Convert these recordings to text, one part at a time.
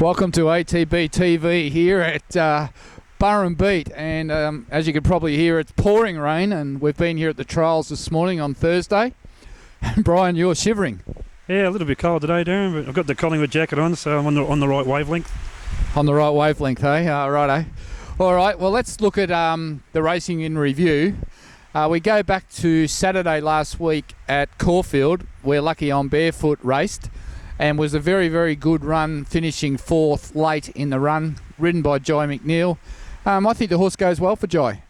Welcome to ATB TV here at Burren Beat, and as you can probably hear, it's pouring rain, and we've been here at the trials this morning on Thursday. And Brian, you're shivering. Yeah, a little bit cold today, Darren, but I've got the Collingwood jacket on, so I'm on the right wavelength. On the right wavelength, eh? Righto. All right, well, let's look at the racing in review. We go back to Saturday last week at Caulfield, where Lucky on Barefoot raced, and was a very, very good run, finishing fourth late in the run, ridden by Jai McNeil. I think the horse goes well for Jai.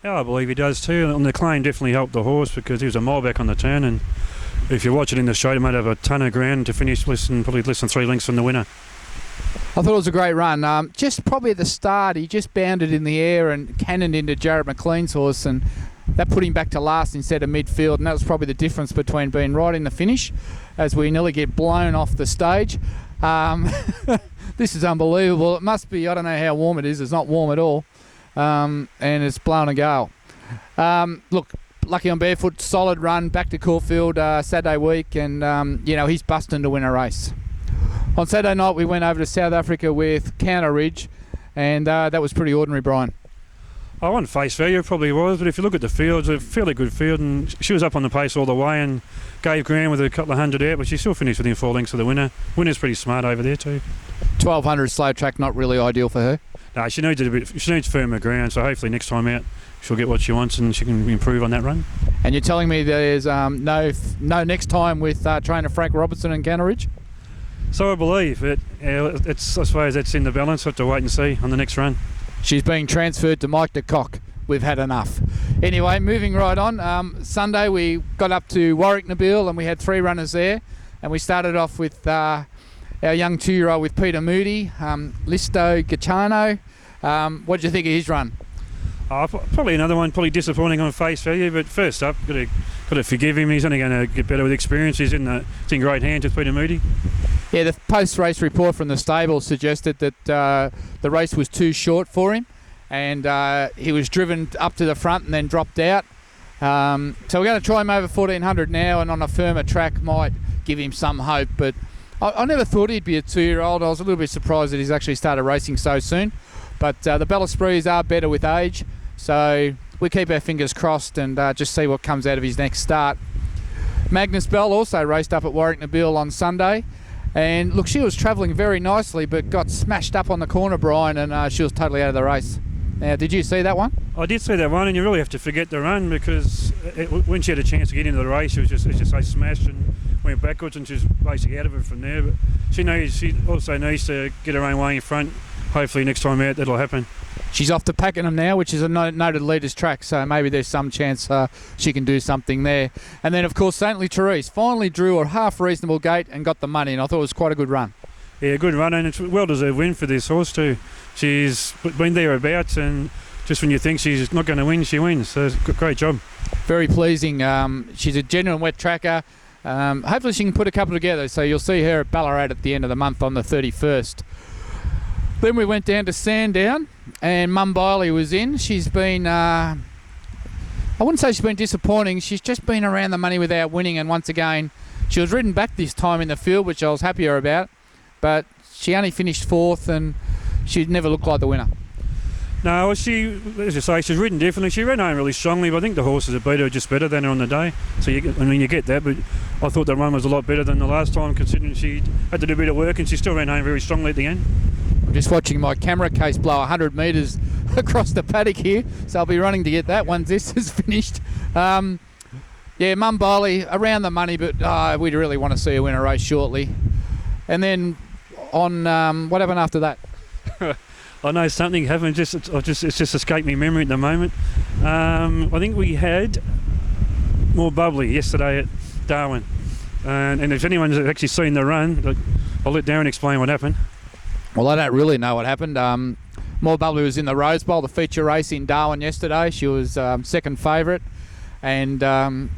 Yeah, I believe he does too. And the claim definitely helped the horse because he was a mile back on the turn, and if you watch it in the show, he might have a ton of ground to finish probably less than 3 lengths from the winner. I thought it was a great run. Just probably at the start, he just bounded in the air and cannoned into Jared McLean's horse, and that put him back to last instead of midfield, and that was probably the difference between being right in the finish, as we nearly get blown off the stage. This is unbelievable. It must be, I don't know how warm it is. It's not warm at all, and it's blown a gale. Look, Lucky on Barefoot, solid run, back to Caulfield Saturday week, and he's busting to win a race. On Saturday night, we went over to South Africa with Counter Ridge, and that was pretty ordinary, Brian. I want face value, it probably was, but if you look at the field, it's a fairly good field, and she was up on the pace all the way and gave ground with a couple of hundred out, but she still finished within 4 lengths of the winner. Winner's pretty smart over there too. 1200 slow track, not really ideal for her. No, she needs firmer ground, so hopefully next time out she'll get what she wants and she can improve on that run. And you're telling me there's no next time with trainer Frank Robertson and Counter Ridge? So I believe it. I suppose that's in the balance. We'll have to wait and see on the next run. She's being transferred to Mike de Kock. We've had enough. Anyway, moving right on. Sunday we got up to Warwick Nabil and we had 3 runners there. And we started off with our young 2-year-old with Peter Moody, Listo Gacciano. What did you think of his run? Probably another one, probably disappointing on face value, but first up, got to forgive him. He's only going to get better with experience. He's in great hands with Peter Moody. Yeah, the post-race report from the stable suggested that the race was too short for him, and he was driven up to the front and then dropped out. So we're going to try him over 1400 now, and on a firmer track might give him some hope. But I never thought he'd be a 2-year-old. I was a little bit surprised that he's actually started racing so soon. But the Bellasprees are better with age, so we keep our fingers crossed and just see what comes out of his next start. Magnus Bell also raced up at Warwick Nabil on Sunday. And look, she was travelling very nicely, but got smashed up on the corner, Brian, and she was totally out of the race. Now, did you see that one? I did see that one, and you really have to forget the run because when she had a chance to get into the race, it was just so smashed and went backwards, and she was basically out of it from there. But she also needs to get her own way in front. Hopefully next time out that'll happen. She's off to Pakenham now, which is a noted leaders track, so maybe there's some chance she can do something there. And then, of course, Saintly Therese finally drew a half-reasonable gate and got the money, and I thought it was quite a good run. Yeah, good run, and it's a well-deserved win for this horse too. She's been thereabouts, and just when you think she's not going to win, she wins. So it's a great job. Very pleasing. She's a genuine wet tracker. Hopefully she can put a couple together, so you'll see her at Ballarat at the end of the month on the 31st. Then we went down to Sandown, and Mum Biley was in. She's been, I wouldn't say she's been disappointing. She's just been around the money without winning, and once again, she was ridden back this time in the field, which I was happier about, but she only finished 4th, and she never looked like the winner. No, as you say, she's ridden differently. She ran home really strongly, but I think the horses that beat her were just better than her on the day. So you get that, but I thought the run was a lot better than the last time, considering she had to do a bit of work, and she still ran home very strongly at the end. I'm just watching my camera case blow 100 metres across the paddock here, so I'll be running to get that once this is finished. Mum Biley around the money, but we'd really want to see her win a race shortly. And then on what happened after that? I know something happened. It's just escaped me memory at the moment. I think we had more bubbly yesterday at Darwin, and if anyone's actually seen the run, I'll let Darren explain what happened. Well, I don't really know what happened. More Bubbly was in the Rose Bowl, the feature race in Darwin yesterday. She was second favourite, and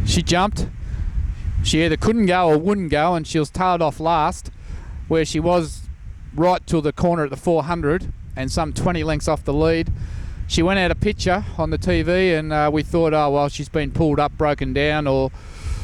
she jumped. She either couldn't go or wouldn't go, and she was tailed off last, where she was right to the corner at the 400 and some 20 lengths off the lead. She went out of picture on the TV, and we thought, oh, well, she's been pulled up, broken down, or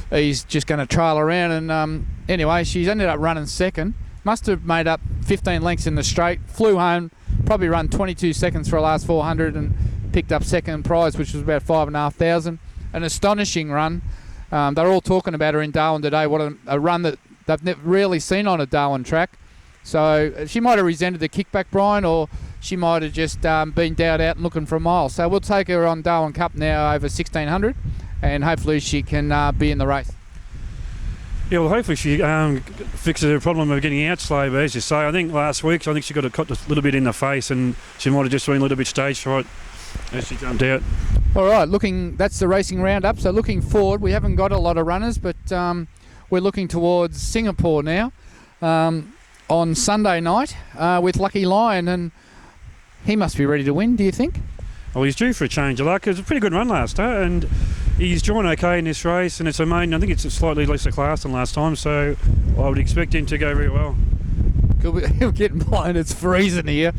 he's just going to trail around. And anyway, she's ended up running second. must have made up 15 lengths in the straight, flew home, probably run 22 seconds for her last 400 and picked up second prize, which was about 5,500. An astonishing run. They're all talking about her in Darwin today. What a run that they've rarely seen on a Darwin track. So she might have resented the kickback, Brian, or she might have just been down out and looking for a mile. So we'll take her on Darwin Cup now over 1,600, and hopefully she can be in the race. Yeah, well, hopefully she fixes her problem of getting out slow, but as you say, I think last week, I think she got a little bit in the face and she might have just been a little bit stage fright as she jumped out. All right, that's the racing roundup. So looking forward, we haven't got a lot of runners, but we're looking towards Singapore now on Sunday night with Lucky Lion, and he must be ready to win, do you think? Well, he's due for a change of luck. It was a pretty good run last time, and he's drawn okay in this race, and it's a maiden. I think it's a slightly lesser class than last time, so I would expect him to go very well. He'll get mine. It's freezing here.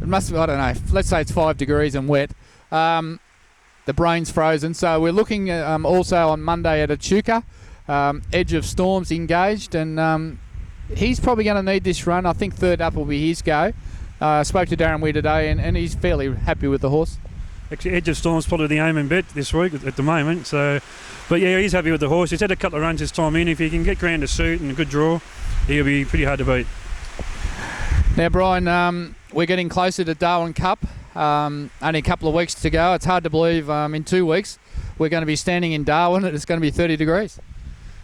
It must be, I don't know, let's say it's 5 degrees and wet. The brain's frozen. So we're looking also on Monday at Echuca. Edge of Storms engaged, and he's probably going to need this run. I think third up will be his go. Spoke to Darren Weir today, and he's fairly happy with the horse. Actually, Edge of Storm's probably the aim and bet this week at the moment. So, but yeah, he's happy with the horse. He's had a couple of runs this time in. If he can get ground to suit and a good draw, he'll be pretty hard to beat. Now, Brian, we're getting closer to Darwin Cup. Only a couple of weeks to go. It's hard to believe in 2 weeks we're going to be standing in Darwin and it's going to be 30 degrees.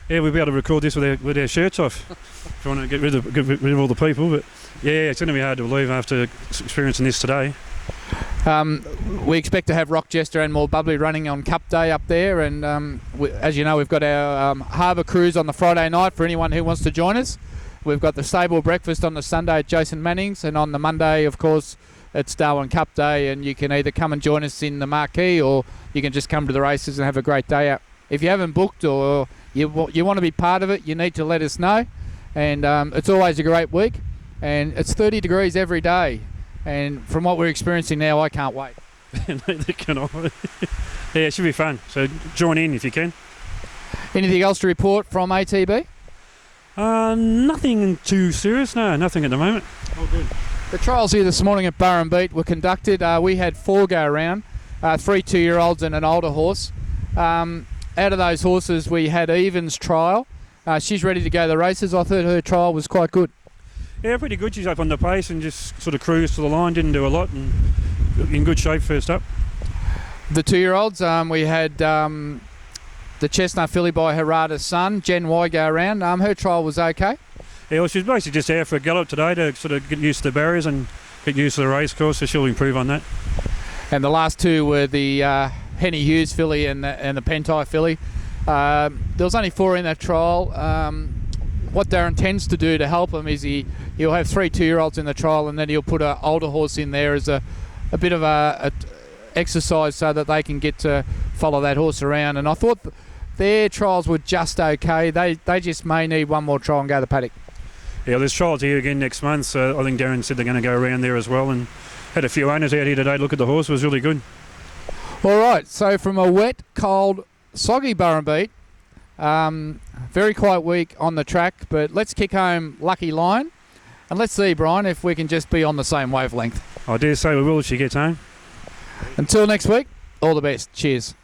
Yeah, we'll be able to record this with our shirts off if you want to get rid of all the people. But yeah, it's going to be hard to believe after experiencing this today. We expect to have Rock Jester and More Bubbly running on Cup Day up there, and as you know, we've got our harbour cruise on the Friday night for anyone who wants to join us. We've got the stable breakfast on the Sunday at Jason Manning's, and on the Monday, of course, it's Darwin Cup Day, and you can either come and join us in the marquee, or you can just come to the races and have a great day out. If you haven't booked or you want to be part of it, you need to let us know. And it's always a great week, and it's 30 degrees every day. And from what we're experiencing now, I can't wait. Neither can I. Yeah, it should be fun. So join in if you can. Anything else to report from ATB? Nothing too serious. No, nothing at the moment. All good. The trials here this morning at Burrenbeat were conducted. We had 4 go around, 3 2-year-olds and an older horse. Out of those horses, we had Evans' trial. She's ready to go to the races. I thought her trial was quite good. Yeah, pretty good. She's up on the pace and just sort of cruised to the line, didn't do a lot, and in good shape first up. The 2-year-olds, we had the Chestnut filly by Harada's son, Jen Y, go around. Her trial was okay. Yeah, well, she's basically just out for a gallop today to sort of get used to the barriers and get used to the race course, so she'll improve on that. And the last 2 were the Henny Hughes filly and the Pentai filly. There was only 4 in that trial. What Darren tends to do to help him is he'll have 3 2-year-olds in the trial, and then he'll put an older horse in there as a bit of a exercise so that they can get to follow that horse around. And I thought their trials were just okay. They just may need one more trial and go to the paddock. Yeah, there's trials here again next month, so I think Darren said they're going to go around there as well, and had a few owners out here today to look at the horse. It was really good. All right, so from a wet, cold, soggy Burrenbeat, very quiet week on the track, but let's kick home Lucky Lion, and let's see, Brian, if we can just be on the same wavelength. I dare say we will if she gets home. Until next week, all the best. Cheers.